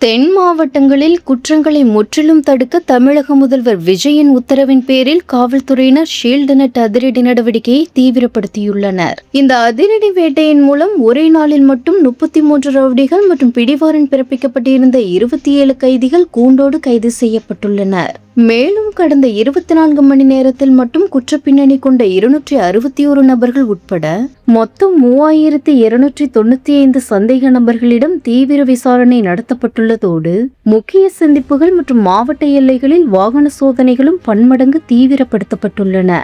தென் மாவட்டங்களில் குற்றங்களை முற்றிலும் தடுக்க தமிழக முதல்வர் விஜயின் உத்தரவின் பேரில் காவல்துறையினர் ஷீல்டு நெட் அதிரடி நடவடிக்கையை தீவிரப்படுத்தியுள்ளனர். இந்த அதிரடி வேட்டையின் மூலம் ஒரே நாளில் மட்டும் 33 ரவுடிகள் மற்றும் பிடிவாரண்ட் பிறப்பிக்கப்பட்டிருந்த 27 கைதிகள் கூண்டோடு கைது செய்யப்பட்டுள்ளனர். மேலும் கடந்த 24 மணி நேரத்தில் மட்டும் குற்றப்பின்னணி கொண்ட 261 நபர்கள் உட்பட மொத்தம் 3295 சந்தேக நபர்களிடம் தீவிர விசாரணை நடத்தப்பட்டுள்ளதோடு முக்கிய சந்திப்புகள் மற்றும் மாவட்ட எல்லைகளில் வாகன சோதனைகளும் பன்மடங்கு தீவிரப்படுத்தப்பட்டுள்ளன.